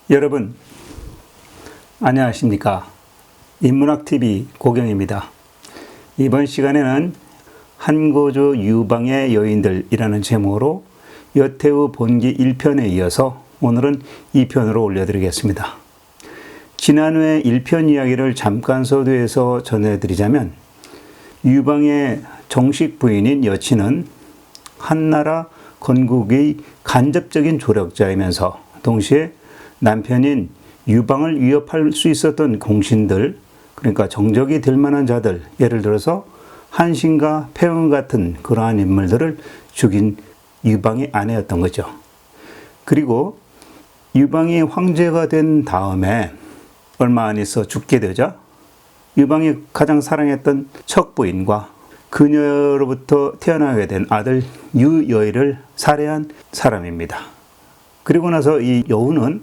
여러분 안녕하십니까? 인문학TV 고경입니다. 이번 시간에는 한고조 유방의 여인들이라는 제목으로 여태우 본기 1편에 이어서 오늘은 2편으로 올려드리겠습니다. 지난회 1편 이야기를 잠깐 서두에서 전해드리자면, 유방의 정식 부인인 여친은 한나라 건국의 간접적인 조력자이면서 동시에 남편인 유방을 위협할 수 있었던 공신들, 그러니까 정적이 될 만한 자들, 예를 들어서 한신과 폐왕 같은 그러한 인물들을 죽인 유방의 아내였던 거죠. 그리고 유방이 황제가 된 다음에 얼마 안 있어 죽게 되자 유방이 가장 사랑했던 첫 부인과 그녀로부터 태어나게 된 아들 유여의를 살해한 사람입니다. 그리고 나서 이 여우는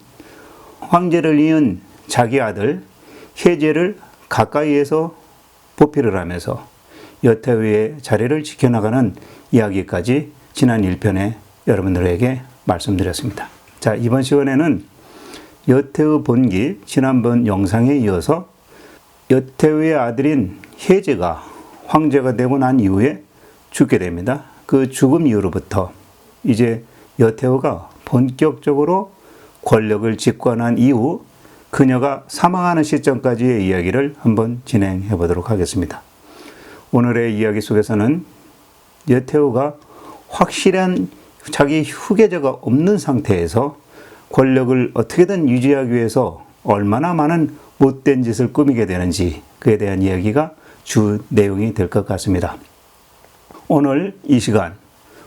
황제를 이은 자기 아들 혜제를 가까이에서 보필을 하면서 여태우의 자리를 지켜나가는 이야기까지 지난 1편에 여러분들에게 말씀드렸습니다. 자, 이번 시간에는 여태우 본기 지난번 영상에 이어서 여태우의 아들인 혜제가 황제가 되고 난 이후에 죽게 됩니다. 그 죽음 이후로부터 이제 여태우가 본격적으로 권력을 집권한 이후 그녀가 사망하는 시점까지의 이야기를 한번 진행해 보도록 하겠습니다. 오늘의 이야기 속에서는 여태우가 확실한 자기 후계자가 없는 상태에서 권력을 어떻게든 유지하기 위해서 얼마나 많은 못된 짓을 꾸미게 되는지, 그에 대한 이야기가 주 내용이 될 것 같습니다. 오늘 이 시간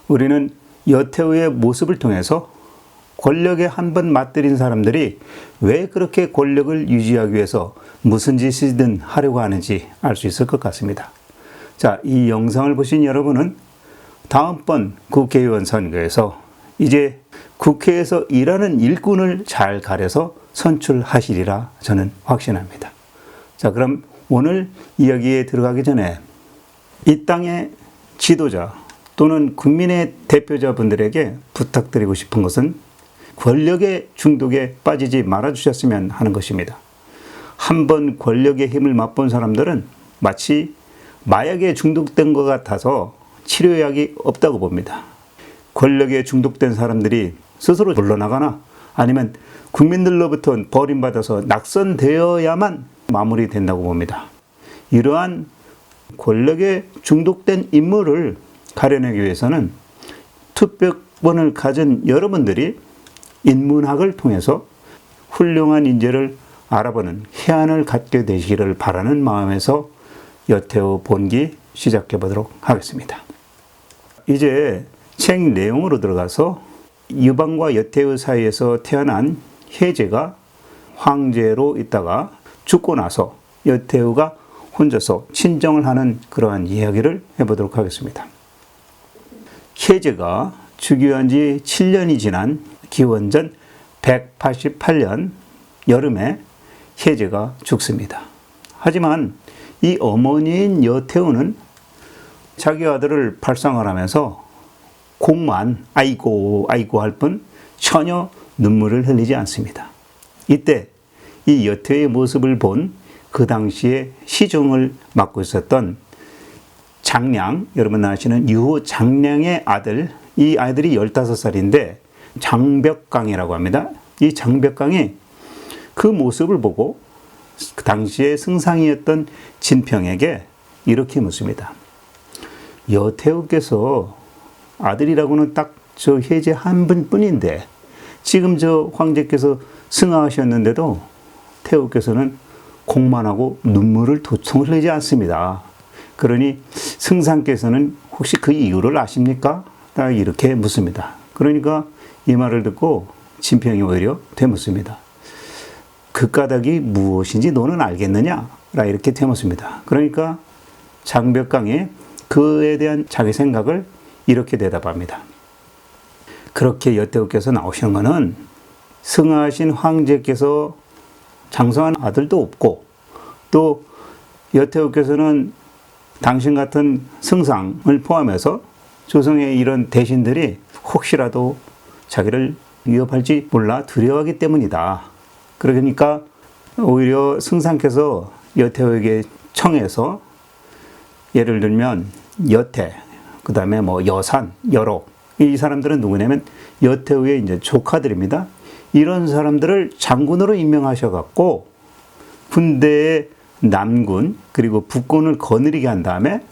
우리는 여태우의 모습을 통해서 권력에 한번 맞들인 사람들이 왜 그렇게 권력을 유지하기 위해서 무슨 짓이든 하려고 하는지 알 수 있을 것 같습니다. 자, 이 영상을 보신 여러분은 다음번 국회의원 선거에서 이제 국회에서 일하는 일꾼을 잘 가려서 선출하시리라 저는 확신합니다. 자, 그럼 오늘 이야기에 들어가기 전에 이 땅의 지도자 또는 국민의 대표자분들에게 부탁드리고 싶은 것은 권력의 중독에 빠지지 말아주셨으면 하는 것입니다. 한번 권력의 힘을 맛본 사람들은 마치 마약에 중독된 것 같아서 치료약이 없다고 봅니다. 권력에 중독된 사람들이 스스로 물러나거나 아니면 국민들로부터 버림받아서 낙선되어야만 마무리된다고 봅니다. 이러한 권력에 중독된 인물을 가려내기 위해서는 투표권을 가진 여러분들이 인문학을 통해서 훌륭한 인재를 알아보는 해안을 갖게 되시기를 바라는 마음에서 여태우 본기 시작해 보도록 하겠습니다. 이제 책 내용으로 들어가서 유방과 여태우 사이에서 태어난 혜제가 황제로 있다가 죽고 나서 여태우가 혼자서 친정을 하는 그러한 이야기를 해보도록 하겠습니다. 혜제가 즉위한 지 7년이 지난 기원전 188년 여름에 혜제가 죽습니다. 하지만 이 어머니인 여태우는 자기 아들을 발상을 하면서 공만 아이고 할 뿐 전혀 눈물을 흘리지 않습니다. 이때 이 여태우의 모습을 본 그 당시에 시중을 맡고 있었던 장량, 여러분 아시는 유호 장량의 아들, 이 아이들이 15살인데 장벽강이라고 합니다. 이 장벽강이 그 모습을 보고 그 당시에 승상이었던 진평에게 이렇게 묻습니다. 여태우께서 아들이라고는 딱 저 혜제 한 분뿐인데 지금 저 황제께서 승하하셨는데도 태우께서는 공만하고 눈물을 도통 흘리지 않습니다. 그러니 승상께서는 혹시 그 이유를 아십니까? 딱 이렇게 묻습니다. 그러니까 이 말을 듣고 진평이 오히려 되묻습니다. 그 까닭이 무엇인지 너는 알겠느냐? 라 이렇게 되묻습니다. 그러니까 장벽강이 그에 대한 자기 생각을 이렇게 대답합니다. 그렇게 여태우께서 나오시는 것은 승하하신 황제께서 장성한 아들도 없고 또 여태우께서는 당신 같은 승상을 포함해서 조선의 이런 대신들이 혹시라도 자기를 위협할지 몰라 두려워하기 때문이다. 그러니까 오히려 승상께서 여태우에게 청해서 예를 들면 여태, 그 다음에 뭐 여산, 여록, 이 사람들은 누구냐면 여태우의 이제 조카들입니다. 이런 사람들을 장군으로 임명하셔갖고 군대의 남군 그리고 북군을 거느리게 한 다음에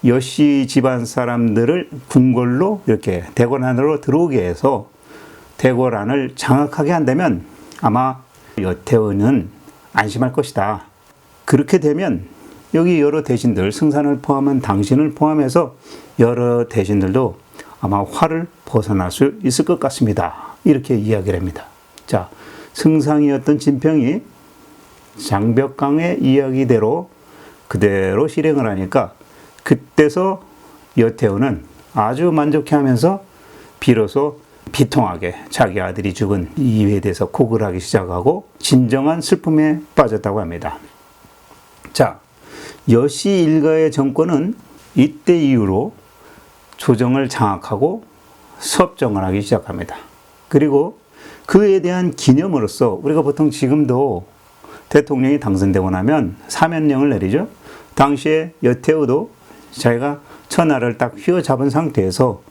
여씨 집안 사람들을 궁궐로 이렇게 대궐 안으로 들어오게 해서 대궐 안을 장악하게 한다면 아마 여태우는 안심할 것이다. 그렇게 되면 여기 여러 대신들, 승산을 포함한 당신을 포함해서 여러 대신들도 아마 화를 벗어날 수 있을 것 같습니다. 이렇게 이야기를 합니다. 자, 승상이었던 진평이 장벽강의 이야기대로 그대로 실행을 하니까 그때서 여태우는 아주 만족해하면서 비로소 비통하게 자기 아들이 죽은 이유에 대해서 곡을 하기 시작하고 진정한 슬픔에 빠졌다고 합니다. 자, 여씨 일가의 정권은 이때 이후로 조정을 장악하고 섭정을 하기 시작합니다. 그리고 그에 대한 기념으로서 우리가 보통 지금도 대통령이 당선되고 나면 사면령을 내리죠. 당시에 여태우도 자기가 천하를 딱 휘어잡은 상태에서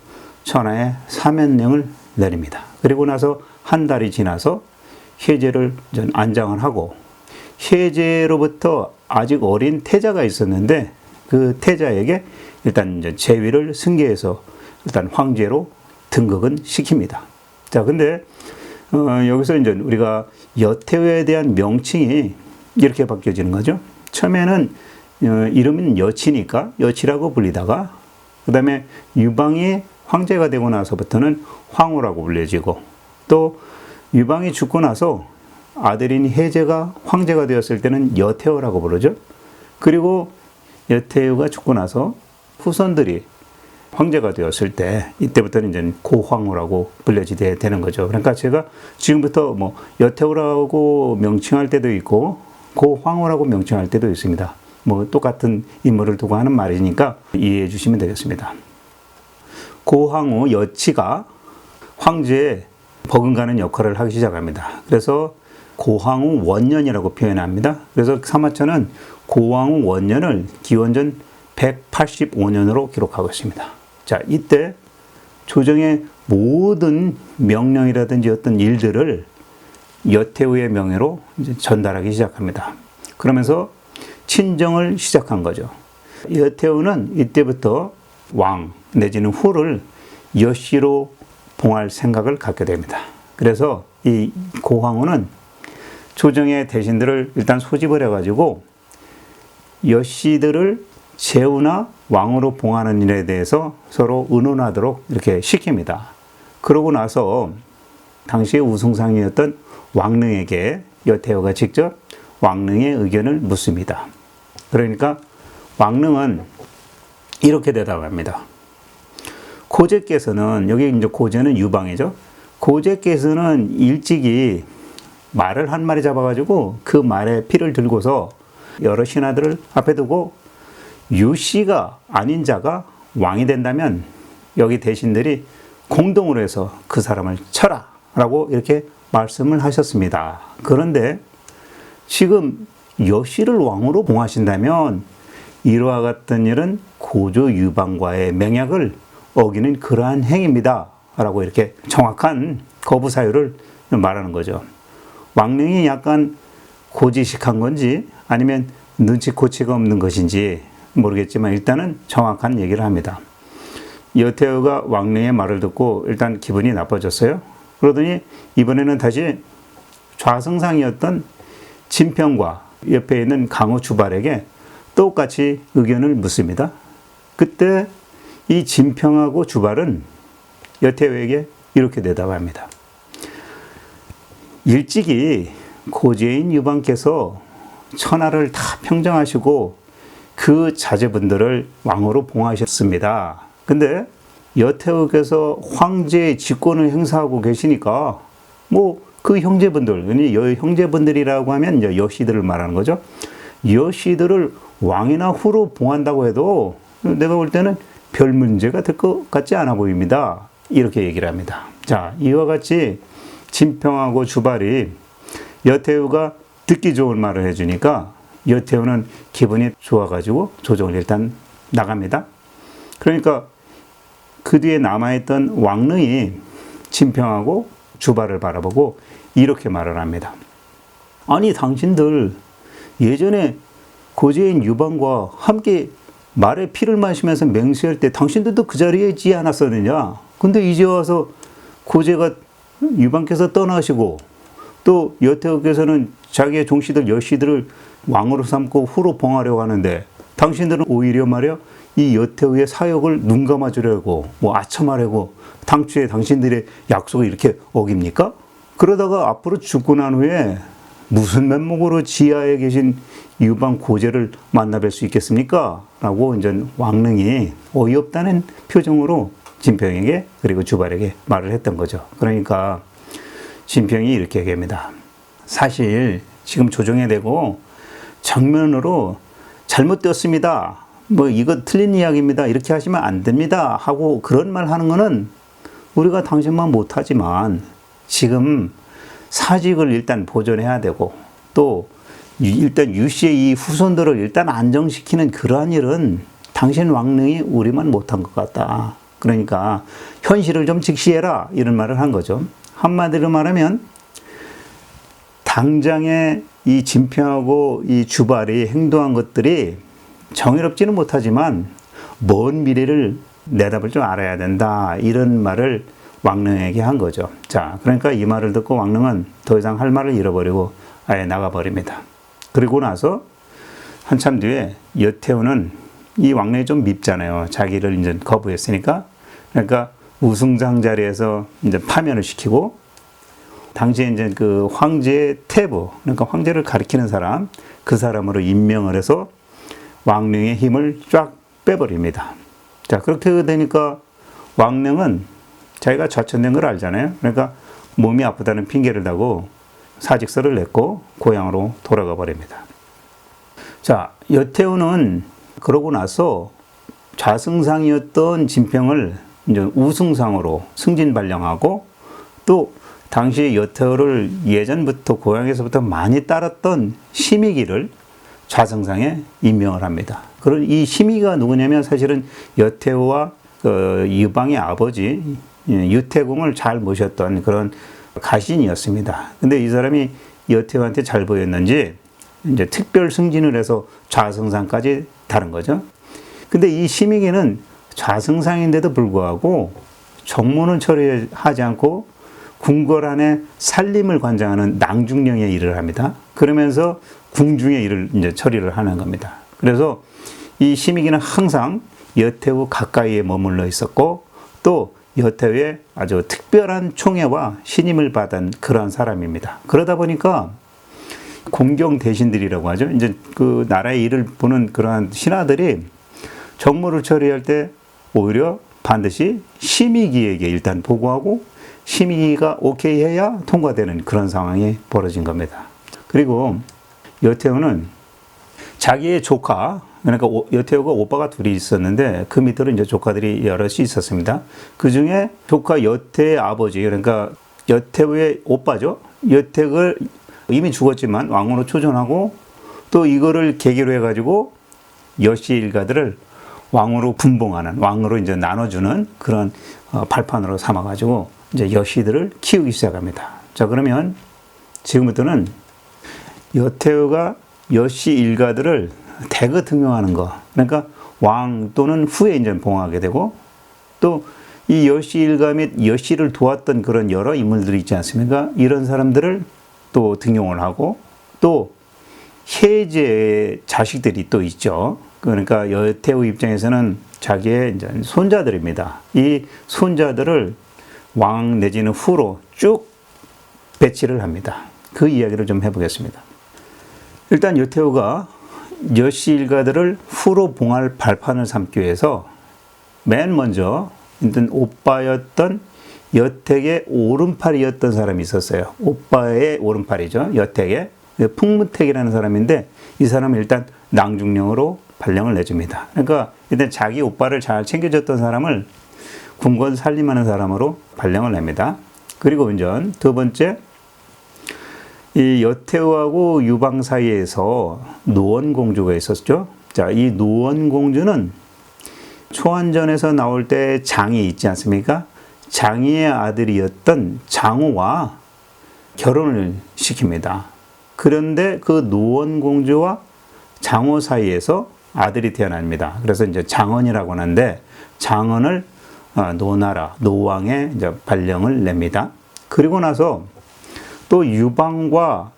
천하에 사면령을 내립니다. 그리고 나서 한 달이 지나서 혜제를 안장을 하고 혜제로부터 아직 어린 태자가 있었는데 그 태자에게 일단 이제 제위를 승계해서 일단 황제로 등극은 시킵니다. 자, 근데 여기서 이제 우리가 여태우에 대한 명칭이 이렇게 바뀌어지는 거죠. 처음에는 이름은 여치니까 여치라고 불리다가 그 다음에 유방이 황제가 되고 나서부터는 황후라고 불려지고 또 유방이 죽고 나서 아들인 혜제가 황제가 되었을 때는 여태우라고 부르죠. 그리고 여태우가 죽고 나서 후손들이 황제가 되었을 때 이때부터는 이제 고황후라고 불려지게 되는 거죠. 그러니까 제가 지금부터 뭐 여태우라고 명칭할 때도 있고 고황후라고 명칭할 때도 있습니다. 뭐 똑같은 인물을 두고 하는 말이니까 이해해 주시면 되겠습니다. 고황후 여치가 황제에 버금가는 역할을 하기 시작합니다. 그래서 고황후 원년이라고 표현합니다. 그래서 사마천은 고황후 원년을 기원전 185년으로 기록하고 있습니다. 자, 이때 조정의 모든 명령이라든지 어떤 일들을 여태우의 명예로 이제 전달하기 시작합니다. 그러면서 친정을 시작한 거죠. 여태우는 이때부터 왕 내지는 후를 여씨로 봉할 생각을 갖게 됩니다. 그래서 이 고황후는 조정의 대신들을 일단 소집을 해가지고 여씨들을 제후나 왕으로 봉하는 일에 대해서 서로 의논하도록 이렇게 시킵니다. 그러고 나서 당시의 우승상이었던 왕릉에게 여태우가 직접 왕릉의 의견을 묻습니다. 그러니까 왕릉은 이렇게 대답합니다. 고제께서는, 여기 이제 고제는 유방이죠. 고제께서는 일찍이 말을 한 마리 잡아가지고 그 말에 피를 들고서 여러 신하들을 앞에 두고 유씨가 아닌 자가 왕이 된다면 여기 대신들이 공동으로 해서 그 사람을 쳐라 라고 이렇게 말씀을 하셨습니다. 그런데 지금 여씨를 왕으로 봉하신다면 이와 같은 일은 고조 유방과의 맹약을 어기는 그러한 행위입니다 라고 이렇게 정확한 거부 사유를 말하는 거죠. 왕릉이 약간 고지식한 건지 아니면 눈치코치가 없는 것인지 모르겠지만 일단은 정확한 얘기를 합니다. 여태우가 왕릉의 말을 듣고 일단 기분이 나빠졌어요. 그러더니 이번에는 다시 좌승상이었던 진평과 옆에 있는 강호 주발에게 똑같이 의견을 묻습니다. 그때 이 진평하고 주발은 여태우에게 이렇게 대답합니다. 일찍이 고제인 유방께서 천하를 다 평정하시고 그 자제분들을 왕으로 봉하셨습니다. 근데 여태우께서 황제의 직권을 행사하고 계시니까 뭐 그 형제분들, 형제분들이라고 하면 이제 여씨들을 말하는 거죠. 여씨들을 왕이나 후로 봉한다고 해도 내가 볼 때는 별 문제가 될 것 같지 않아 보입니다. 이렇게 얘기를 합니다. 자, 이와 같이 진평하고 주발이 여태우가 듣기 좋은 말을 해주니까 여태우는 기분이 좋아가지고 조정을 일단 나갑니다. 그러니까 그 뒤에 남아있던 왕릉이 진평하고 주발을 바라보고 이렇게 말을 합니다. 아니 당신들 예전에 고재인 유방과 함께 말의 피를 마시면서 맹세할 때 당신들도 그 자리에 있지 않았었느냐. 근데 이제 와서 고재가 유방께서 떠나시고 또 여태우께서는 자기의 종씨들 여씨들을 왕으로 삼고 후로 봉하려고 하는데 당신들은 오히려 말이야 이 여태우의 사역을 눈 감아주려고 뭐 아첨하려고 당초에 당신들의 약속을 이렇게 어깁니까? 그러다가 앞으로 죽고 난 후에 무슨 면목으로 지하에 계신 유방 고재를 만나뵐 수 있겠습니까? 라고 이제 왕릉이 어이없다는 표정으로 진평에게 그리고 주발에게 말을 했던 거죠. 그러니까 진평이 이렇게 얘기합니다. 사실 지금 조정에 대고 정면으로 잘못되었습니다. 뭐 이거 틀린 이야기입니다. 이렇게 하시면 안 됩니다. 하고 그런 말 하는 거는 우리가 당신만 못하지만 지금 사직을 일단 보존해야 되고 또 일단 유씨의 이 후손들을 일단 안정시키는 그러한 일은 당신 왕릉이 우리만 못한 것 같다. 그러니까 현실을 좀 직시해라 이런 말을 한 거죠. 한마디로 말하면 당장에 이 진평하고 이 주발이 행동한 것들이 정의롭지는 못하지만 먼 미래를 내다볼 줄 알아야 된다. 이런 말을 왕릉에게 한 거죠. 자, 그러니까 이 말을 듣고 왕릉은 더 이상 할 말을 잃어버리고 아예 나가버립니다. 그리고 나서 한참 뒤에 여태우는 이 왕릉이 좀 밉잖아요. 자기를 이제 거부했으니까. 그러니까 우승장 자리에서 이제 파면을 시키고 당시에 이제 그 황제의 태부, 그러니까 황제를 가리키는 사람, 그 사람으로 임명을 해서 왕릉의 힘을 쫙 빼버립니다. 자, 그렇게 되니까 왕릉은 자기가 좌천된 걸 알잖아요. 그러니까 몸이 아프다는 핑계를 대고 사직서를 냈고 고향으로 돌아가 버립니다. 자, 여태우는 그러고 나서 좌승상이었던 진평을 이제 우승상으로 승진 발령하고 또 당시 여태우를 예전부터 고향에서부터 많이 따랐던 심의기를 좌승상에 임명을 합니다. 그런 이 심의가 누구냐면 사실은 여태우와 그 유방의 아버지 유태공을 잘 모셨던 그런 가신이었습니다. 근데 이 사람이 여태우한테 잘 보였는지 이제 특별 승진을 해서 좌승상까지 다른 거죠. 근데 이 심의기는 좌승상인데도 불구하고 정무는 처리하지 않고 궁궐안에 살림을 관장하는 낭중령의 일을 합니다. 그러면서 궁중의 일을 이제 처리를 하는 겁니다. 그래서 이 심의기는 항상 여태우 가까이에 머물러 있었고 또 여태우의 아주 특별한 총애와 신임을 받은 그러한 사람입니다. 그러다 보니까 공경 대신들이라고 하죠. 이제 그 나라의 일을 보는 그러한 신하들이 정무를 처리할 때 오히려 반드시 심의기에게 일단 보고하고 심의가 오케이 해야 통과되는 그런 상황이 벌어진 겁니다. 그리고 여태우는 자기의 조카, 그러니까 여태우가 오빠가 둘이 있었는데 그 밑으로 이제 조카들이 여럿이 있었습니다. 그 중에 조카 여태의 아버지, 그러니까 여태우의 오빠죠. 여택을 이미 죽었지만 왕으로 초존하고 또 이거를 계기로 해가지고 여씨 일가들을 왕으로 분봉하는, 왕으로 이제 나눠주는 그런 발판으로 삼아가지고 이제 여씨들을 키우기 시작합니다. 자, 그러면 지금부터는 여태우가 여씨 일가들을 대거 등용하는 거. 그러니까 왕 또는 후에 이제 봉하게 되고 또 이 여씨 일가 및 여씨를 도왔던 그런 여러 인물들이 있지 않습니까? 이런 사람들을 또 등용을 하고 또 혜제의 자식들이 또 있죠. 그러니까 여태우 입장에서는 자기의 이제 손자들입니다. 이 손자들을 왕 내지는 후로 쭉 배치를 합니다. 그 이야기를 좀 해보겠습니다. 일단 여태우가 여씨 일가들을 후로 봉할 발판을 삼기 위해서 맨 먼저 일단 오빠였던 여택의 오른팔이었던 사람이 있었어요. 오빠의 오른팔이죠. 여택의 풍무택이라는 사람인데 이 사람은 일단 낭중령으로 발령을 내줍니다. 그러니까 일단 자기 오빠를 잘 챙겨줬던 사람을 궁궐 살림하는 사람으로 발령을 냅니다. 그리고 이제 두 번째, 이 여태우하고 유방 사이에서 노원공주가 있었죠. 자, 이 노원공주는 초안전에서 나올 때 장이 있지 않습니까? 장이의 아들이었던 장호와 결혼을 시킵니다. 그런데 그 노원공주와 장호 사이에서 아들이 태어납니다. 그래서 이제 장언이라고 하는데 장언을 노나라, 노왕의 이제 발령을 냅니다. 그리고 나서 또 유방과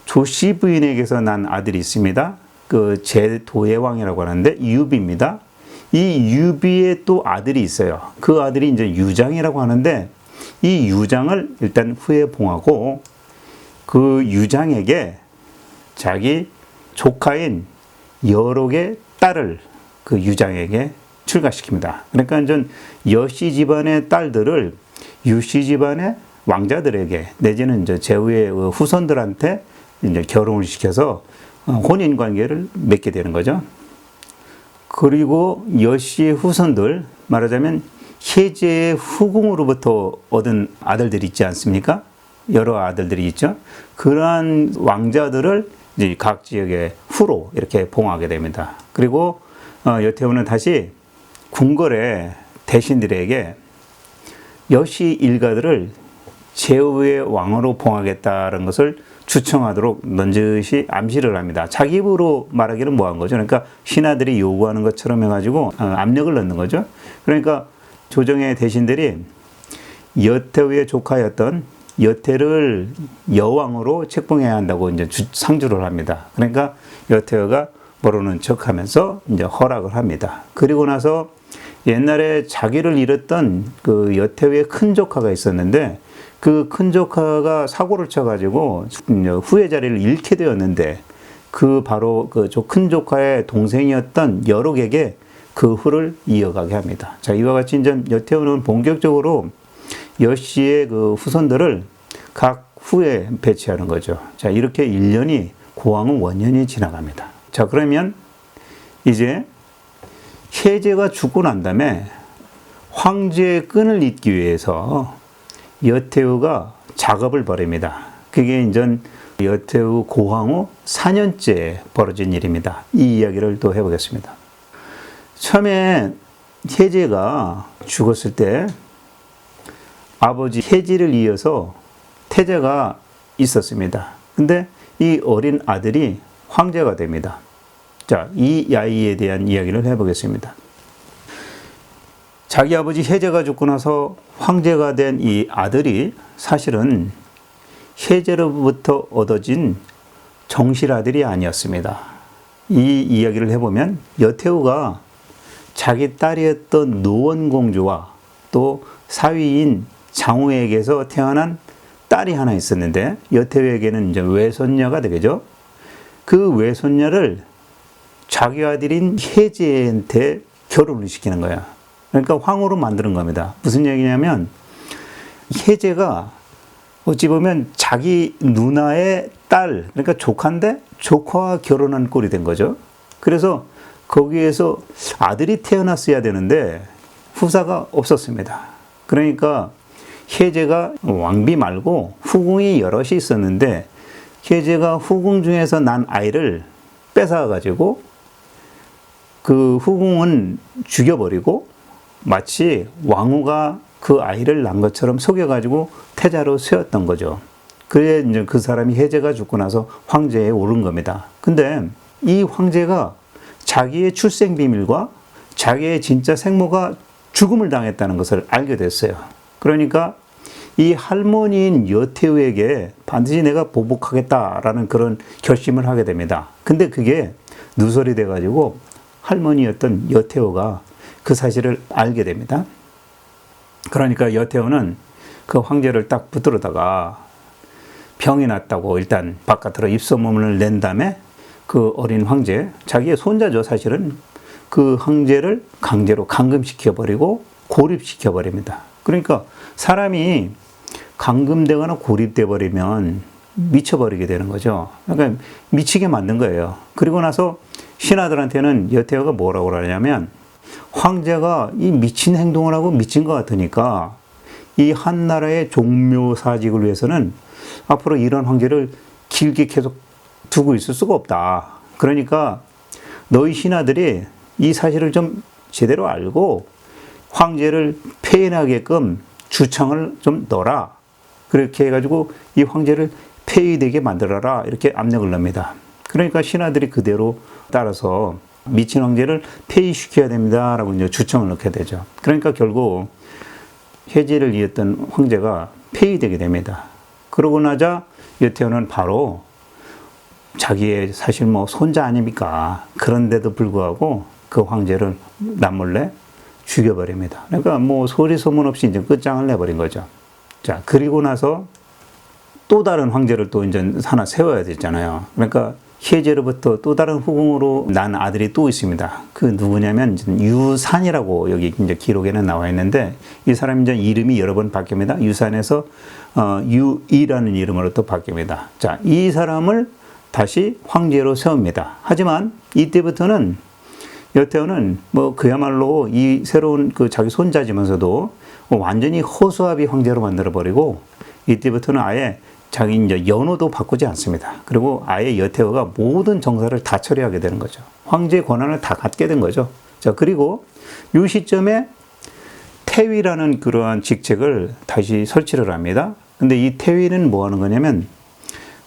조씨 부인에게서 난 아들이 있습니다. 그 제도예왕이라고 하는데 유비입니다. 이 유비의 또 아들이 있어요. 그 아들이 이제 유장이라고 하는데 이 유장을 일단 후에 봉하고 그 유장에게 자기 조카인 여록의 딸을 그 유장에게 출가시킵니다. 그러니까 이제 여씨 집안의 딸들을 유씨 집안의 왕자들에게 내지는 이제 제후의 후손들한테 이제 결혼을 시켜서 혼인 관계를 맺게 되는 거죠. 그리고 여씨의 후손들, 말하자면 혜제의 후궁으로부터 얻은 아들들이 있지 않습니까? 여러 아들들이 있죠. 그러한 왕자들을 이제 각 지역의 후로 이렇게 봉하게 됩니다. 그리고 여태우는 다시 궁궐의 대신들에게 여씨 일가들을 제후의 왕으로 봉하겠다는 것을 주청하도록 넌지시 암시를 합니다. 자기 입으로 말하기는 뭐한 거죠. 그러니까 신하들이 요구하는 것처럼 해가지고 압력을 넣는 거죠. 그러니까 조정의 대신들이 여태우의 조카였던 여태를 여왕으로 책봉해야 한다고 이제 상주를 합니다. 그러니까 여태우가 모르는 척하면서 이제 허락을 합니다. 그리고 나서 옛날에 자기를 잃었던 그 여태우의 큰 조카가 있었는데 그 큰 조카가 사고를 쳐가지고 후의 자리를 잃게 되었는데 그 바로 그 큰 조카의 동생이었던 여록에게 그 후를 이어가게 합니다. 자, 이와 같이 이제 여태우는 본격적으로 여씨의 그 후손들을 각 후에 배치하는 거죠. 자, 이렇게 1년이 고왕후 원년이 지나갑니다. 자, 그러면 이제 혜제가 죽고 난 다음에 황제의 끈을 잇기 위해서 여태우가 작업을 벌입니다. 그게 이제 여태우 고황후 4년째 벌어진 일입니다. 이 이야기를 또 해보겠습니다. 처음에 혜제가 죽었을 때 아버지 혜지를 이어서 태자가 있었습니다. 근데 이 어린 아들이 황제가 됩니다. 자, 이 아이에 대한 이야기를 해보겠습니다. 자기 아버지 혜제가 죽고 나서 황제가 된 이 아들이 사실은 혜제로부터 얻어진 정실아들이 아니었습니다. 이 이야기를 해보면 여태우가 자기 딸이었던 노원공주와 또 사위인 장후에게서 태어난 딸이 하나 있었는데 여태우에게는 이제 외손녀가 되겠죠. 그 외손녀를 자기 아들인 혜제한테 결혼을 시키는 거야. 그러니까 황후로 만드는 겁니다. 무슨 얘기냐면 혜제가 어찌 보면 자기 누나의 딸, 그러니까 조카인데 조카와 결혼한 꼴이 된 거죠. 그래서 거기에서 아들이 태어났어야 되는데 후사가 없었습니다. 그러니까 혜제가 왕비 말고 후궁이 여럿이 있었는데 혜제가 후궁 중에서 난 아이를 뺏어가지고 그 후궁은 죽여버리고 마치 왕후가 그 아이를 낳은 것처럼 속여가지고 태자로 세웠던 거죠. 그래 이제 그 사람이 혜제가 죽고 나서 황제에 오른 겁니다. 근데 이 황제가 자기의 출생 비밀과 자기의 진짜 생모가 죽음을 당했다는 것을 알게 됐어요. 그러니까 이 할머니인 여태우에게 반드시 내가 보복하겠다라는 그런 결심을 하게 됩니다. 근데 그게 누설이 돼가지고 할머니였던 여태우가 그 사실을 알게 됩니다. 그러니까 여태우는 그 황제를 딱 붙들어다가 병이 났다고 일단 바깥으로 입소문을 낸 다음에 그 어린 황제, 자기의 손자죠 사실은, 그 황제를 강제로 감금시켜버리고 고립시켜버립니다. 그러니까 사람이 감금되거나 고립돼 버리면 미쳐버리게 되는 거죠. 그러니까 미치게 만든 거예요. 그리고 나서 신하들한테는 여태우가 뭐라고 그러냐면 황제가 이 미친 행동을 하고 미친 것 같으니까 이 한나라의 종묘사직을 위해서는 앞으로 이런 황제를 길게 계속 두고 있을 수가 없다. 그러니까 너희 신하들이 이 사실을 좀 제대로 알고 황제를 폐인하게끔 주청을 좀 넣어라. 그렇게 해가지고 이 황제를 폐위되게 만들어라. 이렇게 압력을 넣습니다. 그러니까 신하들이 그대로 따라서 미친 황제를 폐위시켜야 됩니다. 라고 이제 주청을 넣게 되죠. 그러니까 결국 혜제를 이었던 황제가 폐위되게 됩니다. 그러고 나자 여태어는 바로 자기의 사실 뭐 손자 아닙니까? 그런데도 불구하고 그 황제를 남몰래 죽여버립니다. 그러니까 뭐 소리 소문 없이 이제 끝장을 내버린 거죠. 자, 그리고 나서 또 다른 황제를 또 이제 하나 세워야 되잖아요. 그러니까 혜제로부터 또 다른 후궁으로 난 아들이 또 있습니다. 그 누구냐면 유산이라고 여기 이제 기록에는 나와 있는데 이 사람이 이제 이름이 여러 번 바뀝니다. 유산에서 유이라는 이름으로 또 바뀝니다. 자, 이 사람을 다시 황제로 세웁니다. 하지만 이때부터는 여태어는 뭐 그야말로 이 새로운 그 자기 손자지면서도 완전히 허수아비 황제로 만들어 버리고 이때부터는 아예 자기 이제 연호도 바꾸지 않습니다. 그리고 아예 여태어가 모든 정사를 다 처리하게 되는 거죠. 황제의 권한을 다 갖게 된 거죠. 자, 그리고 이 시점에 태위라는 그러한 직책을 다시 설치를 합니다. 근데 이 태위는 뭐 하는 거냐면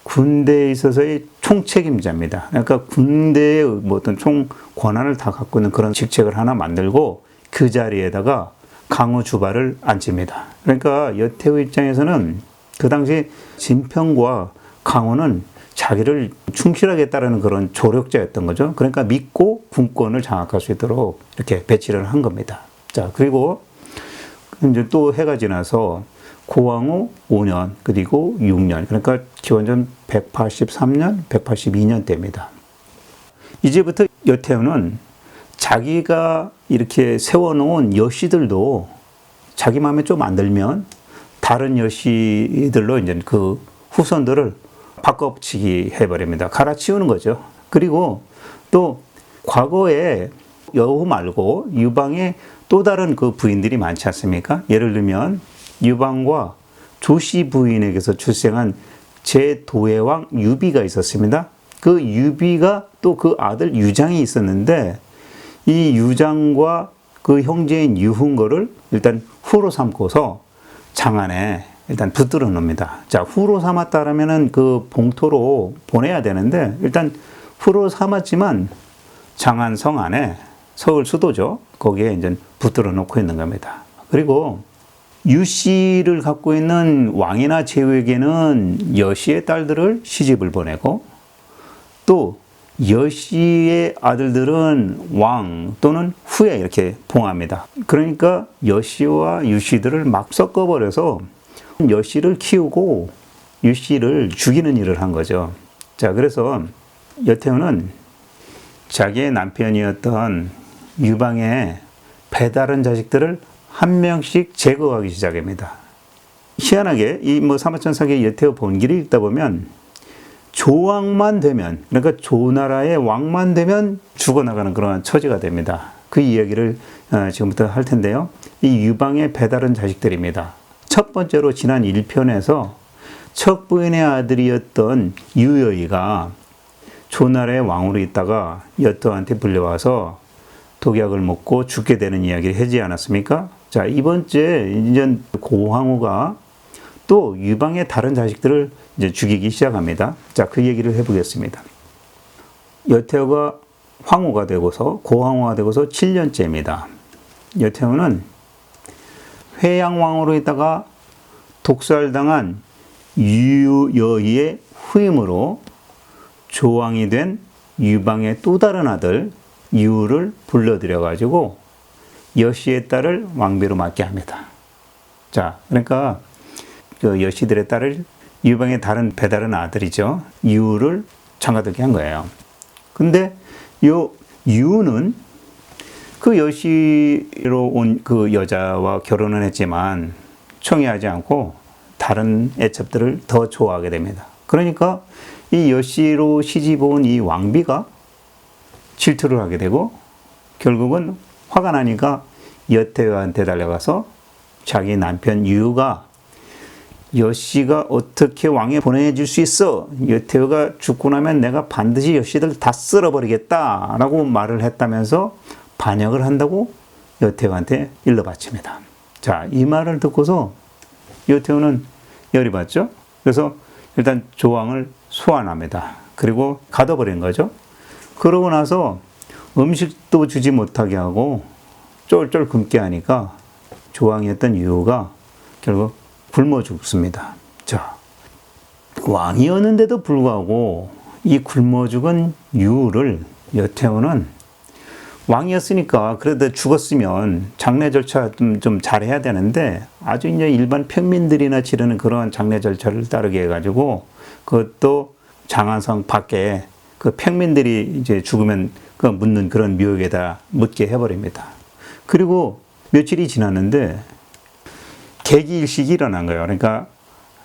군대에 있어서의 총책임자입니다. 그러니까 군대의 뭐 어떤 총 권한을 다 갖고 있는 그런 직책을 하나 만들고 그 자리에다가 강우주발을 앉힙니다. 그러니까 여태우 입장에서는 그 당시 진평과 강우는 자기를 충실하게 따르는 그런 조력자였던 거죠. 그러니까 믿고 군권을 장악할 수 있도록 이렇게 배치를 한 겁니다. 자, 그리고 이제 또 해가 지나서 고왕후 5년 그리고 6년 그러니까 기원전 183년, 182년 때입니다. 이제부터 여태우는 자기가 이렇게 세워놓은 여씨들도 자기 마음에 좀 안 들면 다른 여씨들로 이제 그 후손들을 바꿔치기 해버립니다. 갈아치우는 거죠. 그리고 또 과거에 여후 말고 유방에 또 다른 그 부인들이 많지 않습니까? 예를 들면 유방과 조씨 부인에게서 출생한 제도예왕 유비가 있었습니다. 그 유비가 또 그 아들 유장이 있었는데 이 유장과 그 형제인 유흥거를 일단 후로 삼고서 장안에 일단 붙들어 놓습니다. 자, 후로 삼았다라면은 그 봉토로 보내야 되는데 일단 후로 삼았지만 장안성 안에 서울 수도죠. 거기에 이제 붙들어 놓고 있는 겁니다. 그리고 유씨를 갖고 있는 왕이나 제후에게는 여씨의 딸들을 시집을 보내고 또 여씨의 아들들은 왕 또는 후에 이렇게 봉합니다. 그러니까 여씨와 유씨들을 막 섞어버려서 여씨를 키우고 유씨를 죽이는 일을 한 거죠. 자, 그래서 여태우는 자기의 남편이었던 유방의 배다른 자식들을 한 명씩 제거하기 시작합니다. 희한하게 이 뭐 사마천사기의 여태우 본기를 읽다 보면 조왕만 되면 그러니까 조나라의 왕만 되면 죽어나가는 그런 처지가 됩니다. 그 이야기를 지금부터 할 텐데요. 이 유방의 배다른 자식들입니다. 첫 번째로 지난 1편에서 첫 부인의 아들이었던 유여이가 조나라의 왕으로 있다가 여태우한테 불려와서 독약을 먹고 죽게 되는 이야기를 하지 않았습니까? 자, 이번째 이제 고황후가 또 유방의 다른 자식들을 이제 죽이기 시작합니다. 자, 그 얘기를 해보겠습니다. 여태우가 황후가 되고서 고황후가 되고서 7년째입니다. 여태우는 회양왕으로 있다가 독살당한 유여이의 후임으로 조왕이 된 유방의 또 다른 아들 유를 불러들여가지고 여씨의 딸을 왕비로 맡게 합니다. 자, 그러니까 그 여씨들의 딸을 유방의 다른 배다른 아들이죠. 유를 장가들게 한 거예요. 근데 요 유는 그 여씨로 온 그 여자와 결혼을 했지만 청이하지 않고 다른 애첩들을 더 좋아하게 됩니다. 그러니까 이 여씨로 시집 온 이 왕비가 질투를 하게 되고 결국은 화가 나니까 여태우한테 달려가서 자기 남편 유가 여씨가 어떻게 왕에 보내줄 수 있어? 여태후가 죽고 나면 내가 반드시 여씨들 다 쓸어버리겠다 라고 말을 했다면서 반역을 한다고 여태후한테 일러 바칩니다. 자, 이 말을 듣고서 여태후는 열이 받죠. 그래서 일단 조왕을 소환합니다. 그리고 가둬버린 거죠. 그러고 나서 음식도 주지 못하게 하고 쫄쫄 굶게 하니까 조왕이었던 유후가 결국 굶어 죽습니다. 자, 왕이었는데도 불구하고 이 굶어 죽은 유후를 여태후는 왕이었으니까 그래도 죽었으면 장례 절차 좀 잘해야 되는데 아주 이제 일반 평민들이나 치르는 그런 장례 절차를 따르게 해가지고 그것도 장안성 밖에 그 평민들이 이제 죽으면 그 묻는 그런 묘역에다 묻게 해버립니다. 그리고 며칠이 지났는데 개기일식이 일어난 거예요. 그러니까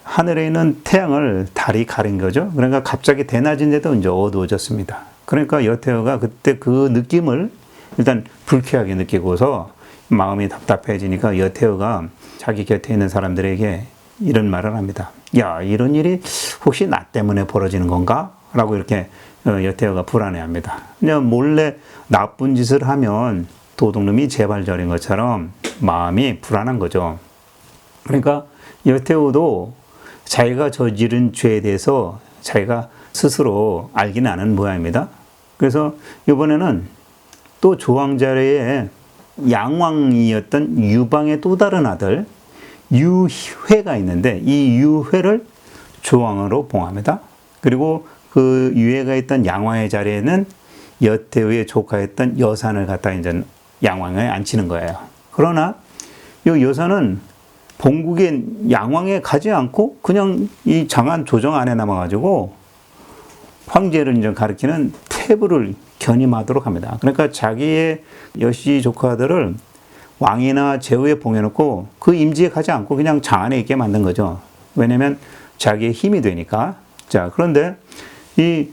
하늘에 있는 태양을 달이 가린 거죠. 그러니까 갑자기 대낮인데도 이제 어두워졌습니다. 그러니까 여태후가 그때 그 느낌을 일단 불쾌하게 느끼고서 마음이 답답해지니까 여태후가 자기 곁에 있는 사람들에게 이런 말을 합니다. 야, 이런 일이 혹시 나 때문에 벌어지는 건가? 라고 이렇게 여태후가 불안해합니다. 그냥 몰래 나쁜 짓을 하면 도둑놈이 재발절인 것처럼 마음이 불안한 거죠. 그러니까 여태후도 자기가 저지른 죄에 대해서 자기가 스스로 알기는 아는 모양입니다. 그래서 이번에는 또 조왕 자리에 양왕이었던 유방의 또 다른 아들 유회가 있는데 이 유회를 조왕으로 봉합니다. 그리고 그 유회가 있던 양왕의 자리에는 여태후의 조카였던 여산을 갖다 이제 양왕에 앉히는 거예요. 그러나 이 여산은 본국의 양왕에 가지 않고 그냥 이 장안 조정 안에 남아가지고 황제를 이제 가리키는 태부를 견임하도록 합니다. 그러니까 자기의 여씨 조카들을 왕이나 제후에 봉해놓고 그 임지에 가지 않고 그냥 장안에 있게 만든 거죠. 왜냐면 자기의 힘이 되니까. 자, 그런데 이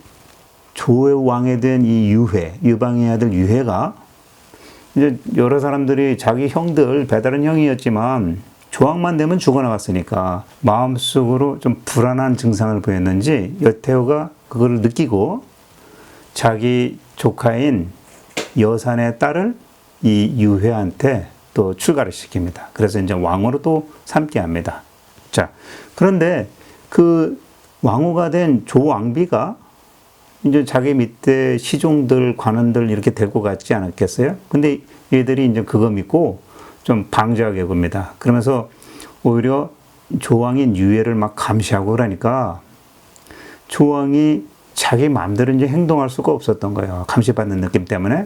조왕에 된 이 유회, 유방의 아들 유회가 이제 여러 사람들이 자기 형들, 배다른 형이었지만 조왕만 되면 죽어나갔으니까 마음속으로 좀 불안한 증상을 보였는지 여태후가 그걸 느끼고 자기 조카인 여산의 딸을 이 유회한테 또 출가를 시킵니다. 그래서 이제 왕으로 또 삼게 합니다. 자, 그런데 그 왕후가 된 조왕비가 이제 자기 밑에 시종들, 관원들 이렇게 데리고 갔지 않았겠어요? 근데 얘들이 이제 그거 믿고 좀 방지하게 굽니다. 그러면서 오히려 조왕인 유해를 막 감시하고 그러니까 조왕이 자기 마음대로 이제 행동할 수가 없었던 거예요. 감시받는 느낌 때문에.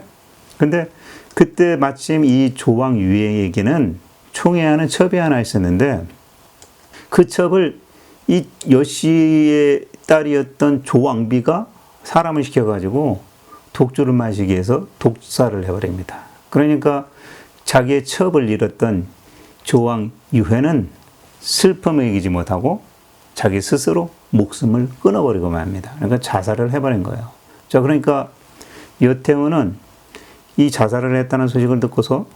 근데 그때 마침 이 조왕 유해에게는 총애하는 첩이 하나 있었는데 그 첩을 이 여씨의 딸이었던 조왕비가 사람을 시켜가지고 독주를 마시기 위해서 독사를 해버립니다. 그러니까 자기의 첩을 잃었던 조왕 유해는 슬픔을 이기지 못하고 자기 스스로 목숨을 끊어버리고 맙니다. 그러니까 자살을 해버린 거예요. 자, 그러니까 여태후는 이 자살을 했다는 소식을 듣고서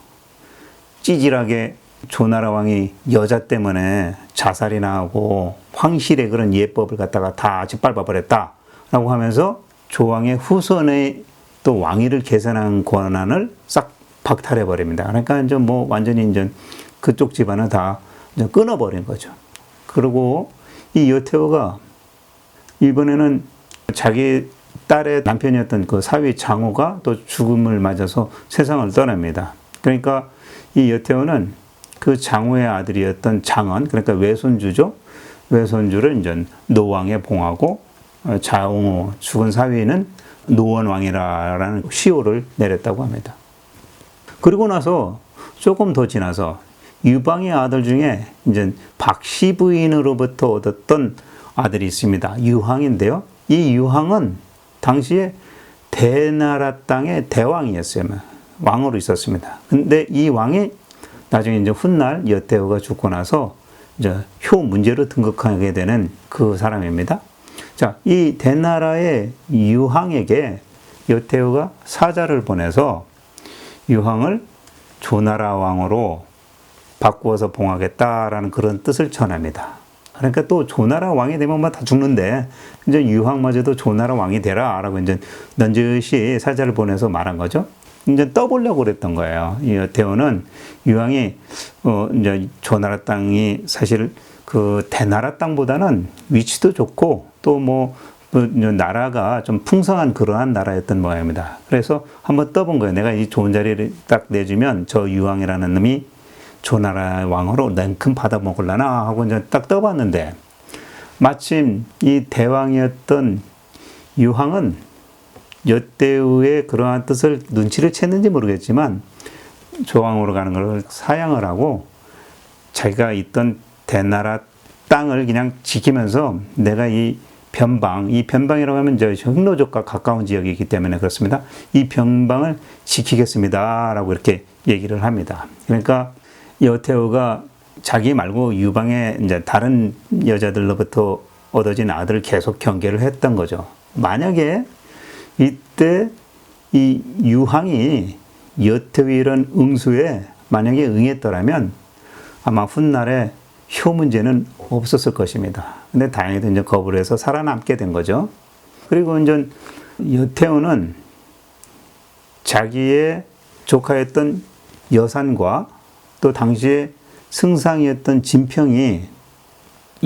찌질하게 조나라 왕이 여자 때문에 자살이나 하고 황실의 그런 예법을 갖다가 다 짓밟아버렸다 라고 하면서 조왕의 후손의 또 왕위를 계산한 권한을 싹 박탈해버립니다. 그러니까 이제 뭐 완전히 이제 그쪽 집안을 다 이제 끊어버린 거죠. 그리고 이 여태후가 이번에는 자기 딸의 남편이었던 그 사위 장후가 또 죽음을 맞아서 세상을 떠납니다. 그러니까 이 여태후는 그 장후의 아들이었던 장언, 그러니까 외손주죠. 외손주를 이제 노왕에 봉하고 장후 죽은 사위는 노원왕이라는 시호를 내렸다고 합니다. 그리고 나서 조금 더 지나서 유방의 아들 중에 이제 박씨 부인으로부터 얻었던 아들이 있습니다. 유황인데요. 이 유황은 당시에 대나라 땅의 대왕이었어요. 왕으로 있었습니다. 근데 이 왕이 나중에 이제 훗날 여태후가 죽고 나서 이제 효 문제로 등극하게 되는 그 사람입니다. 자, 이 대나라의 유황에게 여태후가 사자를 보내서 유황을 조나라 왕으로 바꾸어서 봉하겠다라는 그런 뜻을 전합니다. 그러니까 또 조나라 왕이 되면 뭐 다 죽는데 이제 유황마저도 조나라 왕이 되라라고 이제 넌지시 사자를 보내서 말한 거죠. 이제 떠보려고 그랬던 거예요. 이 여태오는 유황이 이제 조나라 땅이 사실 그 대나라 땅보다는 위치도 좋고 또 뭐 나라가 좀 풍성한 그러한 나라였던 모양입니다. 그래서 한번 떠본 거예요. 내가 이 좋은 자리를 딱 내주면 저 유황이라는 놈이 조나라 왕으로 냉큼 받아 먹을라나 하고 이제 딱 떠봤는데 마침 이 대왕이었던 유황은 여태우의 그러한 뜻을 눈치를 챘는지 모르겠지만 조왕으로 가는 걸 사양을 하고 자기가 있던 대나라 땅을 그냥 지키면서 내가 이 변방이라고 하면 저 흑로족과 가까운 지역이기 때문에 그렇습니다. 이 변방을 지키겠습니다라고 이렇게 얘기를 합니다. 그러니까 여태우가 자기 말고 유방의 이제 다른 여자들로부터 얻어진 아들을 계속 경계를 했던 거죠. 만약에 이때 이 유황이 여태우 이런 응수에 만약에 응했더라면 아마 훗날에 효 문제는 없었을 것입니다. 근데 다행히도 이제 거부를 해서 살아남게 된 거죠. 그리고 이제 여태우는 자기의 조카였던 여산과 또 당시에 승상이었던 진평이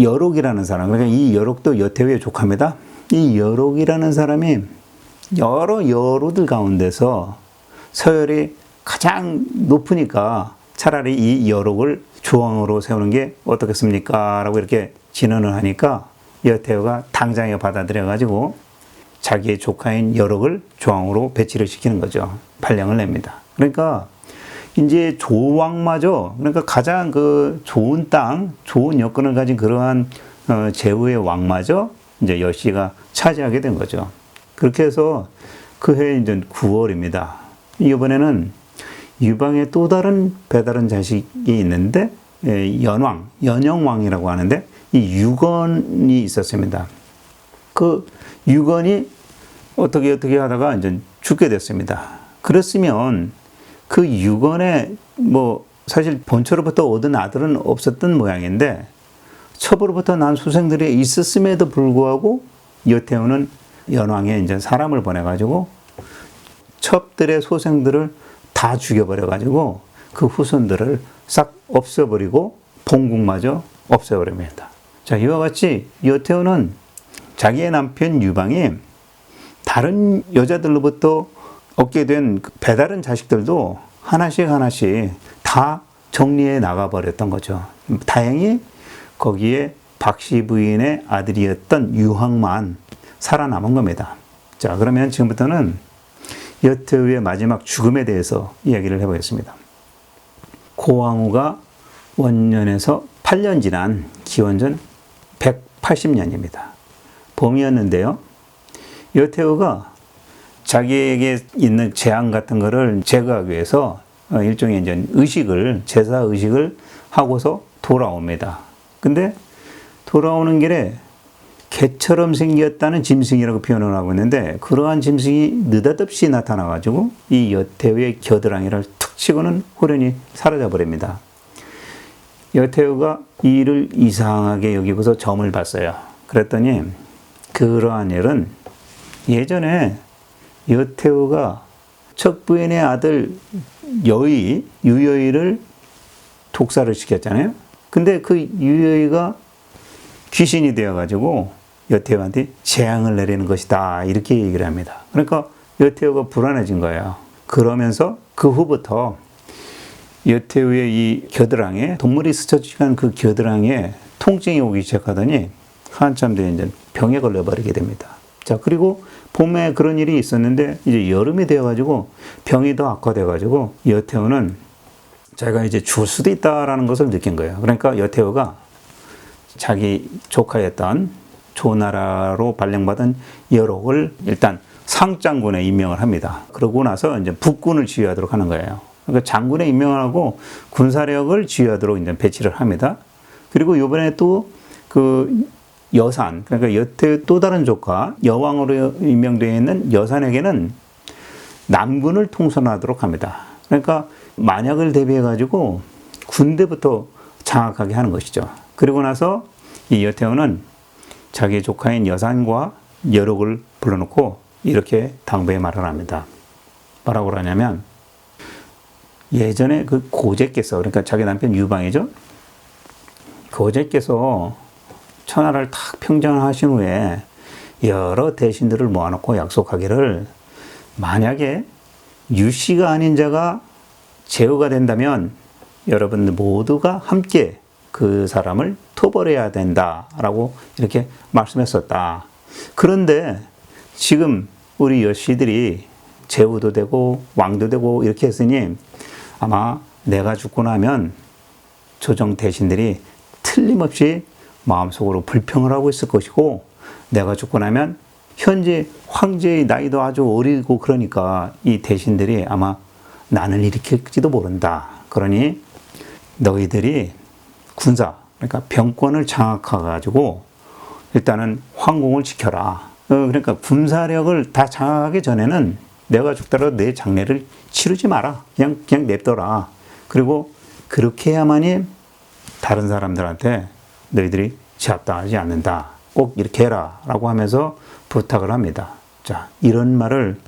여록이라는 사람, 그러니까 이 여록도 여태우의 조카입니다. 이 여록이라는 사람이 여러 여로들 가운데서 서열이 가장 높으니까 차라리 이 여록을 조왕으로 세우는 게 어떻겠습니까? 라고 이렇게 진언을 하니까 여태우가 당장에 받아들여가지고 자기의 조카인 여록을 조왕으로 배치를 시키는 거죠. 발령을 냅니다. 그러니까 이제 조왕마저, 그러니까 가장 그 좋은 땅, 좋은 여건을 가진 그러한 제후의 왕마저 이제 여씨가 차지하게 된 거죠. 그렇게 해서 그해 이제 9월입니다. 이번에는 유방의 또 다른 배다른 자식이 있는데 연영왕이라고 하는데 이 유건이 있었습니다. 그 유건이 어떻게 하다가 이제 죽게 됐습니다. 그랬으면 그 유건의 뭐 사실 본처로부터 얻은 아들은 없었던 모양인데 첩으로부터 난 수생들이 있었음에도 불구하고 여태우는 연왕에 이제 사람을 보내가지고 첩들의 소생들을 다 죽여버려가지고 그 후손들을 싹 없애버리고 본국마저 없애버립니다. 자, 이와 같이 여태우는 자기의 남편 유방이 다른 여자들로부터 얻게 된 배다른 자식들도 하나씩 다 정리해 나가버렸던 거죠. 다행히 거기에 박씨 부인의 아들이었던 유황만 살아남은 겁니다. 자, 그러면 지금부터는 여태우의 마지막 죽음에 대해서 이야기를 해보겠습니다. 고왕후가 원년에서 8년 지난 기원전 180년입니다. 봄이었는데요. 여태우가 자기에게 있는 재앙 같은 거를 제거하기 위해서 일종의 이제 제사 의식을 하고서 돌아옵니다. 근데 돌아오는 길에 개처럼 생겼다는 짐승이라고 표현을 하고 있는데 그러한 짐승이 느닷없이 나타나가지고 이 여태우의 겨드랑이를 툭 치고는 호련히 사라져 버립니다. 여태우가 이 일을 이상하게 여기고서 점을 봤어요. 그랬더니 그러한 일은 예전에 여태우가 척부인의 아들 유여이를 독사를 시켰잖아요. 근데 그 유여이가 귀신이 되어가지고 여태우한테 재앙을 내리는 것이다 이렇게 얘기를 합니다. 그러니까 여태우가 불안해진 거예요. 그러면서 그 후부터 여태우의 이 겨드랑이에 동물이 스쳐지간 그 겨드랑이에 통증이 오기 시작하더니 한참 뒤에 이제 병에 걸려버리게 됩니다. 자, 그리고 봄에 그런 일이 있었는데 이제 여름이 되어가지고 병이 더 악화돼가지고 여태우는 자기가 이제 죽을 수도 있다라는 것을 느낀 거예요. 그러니까 여태우가 자기 조카였던 조나라로 발령받은 여록을 일단 상장군에 임명을 합니다. 그러고 나서 이제 북군을 지휘하도록 하는 거예요. 그러니까 장군에 임명을 하고 군사력을 지휘하도록 이제 배치를 합니다. 그리고 이번에 또 그 여산, 그러니까 여태의 또 다른 조카 여왕으로 임명되어 있는 여산에게는 남군을 통솔하도록 합니다. 그러니까 만약을 대비해 가지고 군대부터 장악하게 하는 것이죠. 그리고 나서 이 여태어는 자기 조카인 여산과 여록을 불러놓고 이렇게 당부의 말을 합니다. 뭐라고 그러냐면, 예전에 그 고제께서, 그러니까 자기 남편 유방이죠. 고제께서 천하를 탁 평정하신 후에 여러 대신들을 모아놓고 약속하기를, 만약에 유씨가 아닌 자가 제후가 된다면 여러분들 모두가 함께 그 사람을 토벌해야 된다라고 이렇게 말씀했었다. 그런데 지금 우리 여씨들이 제후도 되고 왕도 되고 이렇게 했으니 아마 내가 죽고 나면 조정 대신들이 틀림없이 마음속으로 불평을 하고 있을 것이고, 내가 죽고 나면 현재 황제의 나이도 아주 어리고 그러니까 이 대신들이 아마 난을 일으킬지도 모른다. 그러니 너희들이 군사, 그러니까 병권을 장악해가지고 일단은 황궁을 지켜라. 그러니까 군사력을 다 장악하기 전에는 내가 죽더라도 내 장례를 치르지 마라. 그냥 냅둬라. 그리고 그렇게 해야만이 다른 사람들한테 너희들이 제압당하지 않는다. 꼭 이렇게 해라. 라고 하면서 부탁을 합니다. 자, 이런 말을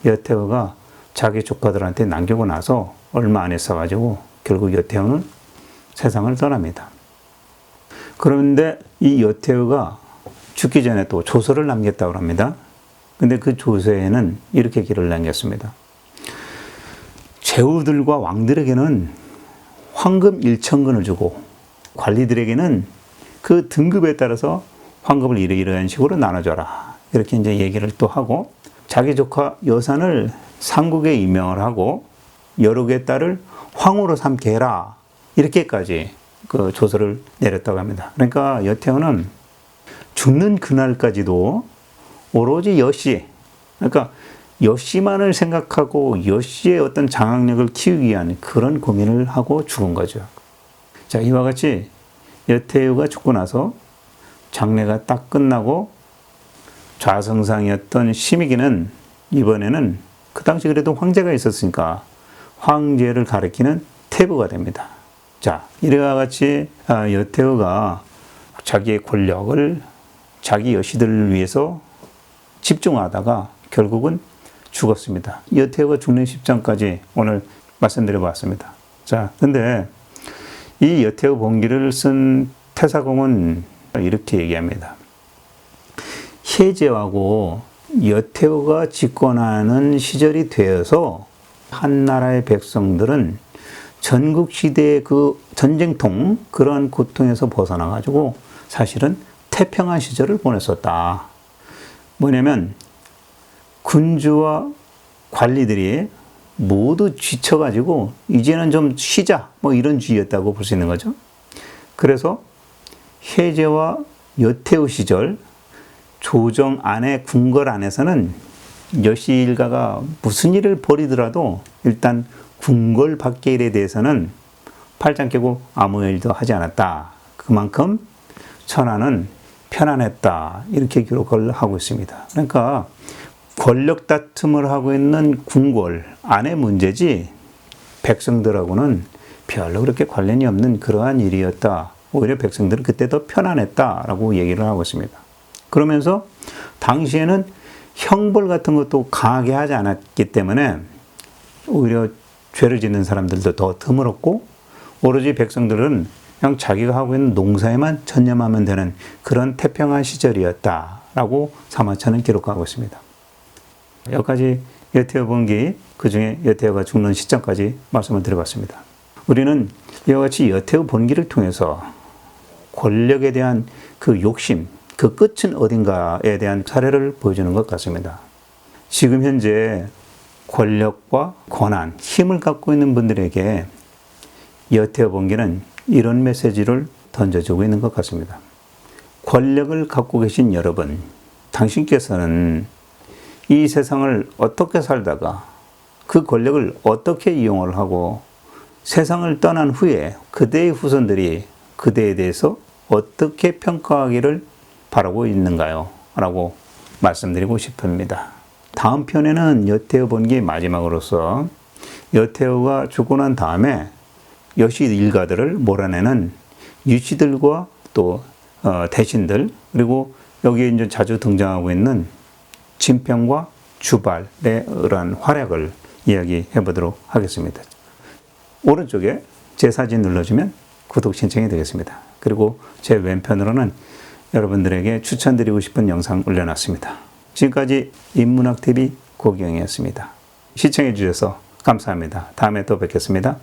여태어가 자기 조카들한테 남기고 나서 얼마 안 있어가지고 결국 여태어는 세상을 떠납니다. 그런데 이 여태어가 죽기 전에 또 조서를 남겼다고 합니다. 근데 그 조서에는 이렇게 글을 남겼습니다. 제후들과 왕들에게는 황금 1,000근을 주고 관리들에게는 그 등급에 따라서 황금을 이러이러한 식으로 나눠줘라. 이렇게 이제 얘기를 또 하고, 자기 조카 여산을 상국에 임명을 하고 여록의 딸을 황후로 삼게 해라. 이렇게까지 그 조서를 내렸다고 합니다. 그러니까 여태어는 죽는 그날까지도 오로지 여씨, 그러니까 여씨만을 생각하고 여씨의 어떤 장악력을 키우기 위한 그런 고민을 하고 죽은 거죠. 자, 이와 같이 여태우가 죽고 나서 장례가 딱 끝나고 좌성상이었던 심익이는 이번에는 그 당시 그래도 황제가 있었으니까 황제를 가리키는 태부가 됩니다. 자, 이와 같이 여태우가 자기의 권력을 자기 여씨들을 위해서 집중하다가 결국은 죽었습니다. 여태우가 죽는 시점까지 오늘 말씀드려 봤습니다. 자, 근데 이 여태우 본기를 쓴 태사공은 이렇게 얘기합니다. 혜제하고 여태우가 집권하는 시절이 되어서 한나라의 백성들은 전국 시대의 그 전쟁통, 그런 고통에서 벗어나가지고 사실은 태평한 시절을 보냈었다. 뭐냐면 군주와 관리들이 모두 지쳐가지고 이제는 좀 쉬자, 뭐 이런 주의였다고 볼 수 있는 거죠. 그래서 혜제와 여태우 시절 조정 안에, 궁궐 안에서는 여씨 일가가 무슨 일을 벌이더라도 일단 궁궐 밖의 일에 대해서는 팔짱 끼고 아무 일도 하지 않았다. 그만큼 천하는 편안했다. 이렇게 기록을 하고 있습니다. 그러니까 권력 다툼을 하고 있는 궁궐 안의 문제지 백성들하고는 별로 그렇게 관련이 없는 그러한 일이었다. 오히려 백성들은 그때 더 편안했다라고 얘기를 하고 있습니다. 그러면서 당시에는 형벌 같은 것도 강하게 하지 않았기 때문에 오히려 죄를 짓는 사람들도 더 드물었고, 오로지 백성들은 그냥 자기가 하고 있는 농사에만 전념하면 되는 그런 태평한 시절이었다라고 사마천은 기록하고 있습니다. 여기까지 여태우 본기, 그 중에 여태우가 죽는 시점까지 말씀을 드려봤습니다. 우리는 이와 같이 여태우 본기를 통해서 권력에 대한 그 욕심, 그 끝은 어딘가에 대한 사례를 보여주는 것 같습니다. 지금 현재 권력과 권한, 힘을 갖고 있는 분들에게 여태우 본기는 이런 메시지를 던져주고 있는 것 같습니다. 권력을 갖고 계신 여러분, 당신께서는 이 세상을 어떻게 살다가 그 권력을 어떻게 이용을 하고 세상을 떠난 후에 그대의 후손들이 그대에 대해서 어떻게 평가하기를 바라고 있는가요? 라고 말씀드리고 싶습니다. 다음 편에는 여태우 본기 마지막으로서 여태우가 죽고 난 다음에 여씨 일가들을 몰아내는 유씨들과 또 대신들, 그리고 여기에 이제 자주 등장하고 있는 진평과 주발의 그러한 활약을 이야기해 보도록 하겠습니다. 오른쪽에 제 사진 눌러주면 구독 신청이 되겠습니다. 그리고 제 왼편으로는 여러분들에게 추천드리고 싶은 영상 올려놨습니다. 지금까지 인문학TV 고경이었습니다. 시청해 주셔서 감사합니다. 다음에 또 뵙겠습니다.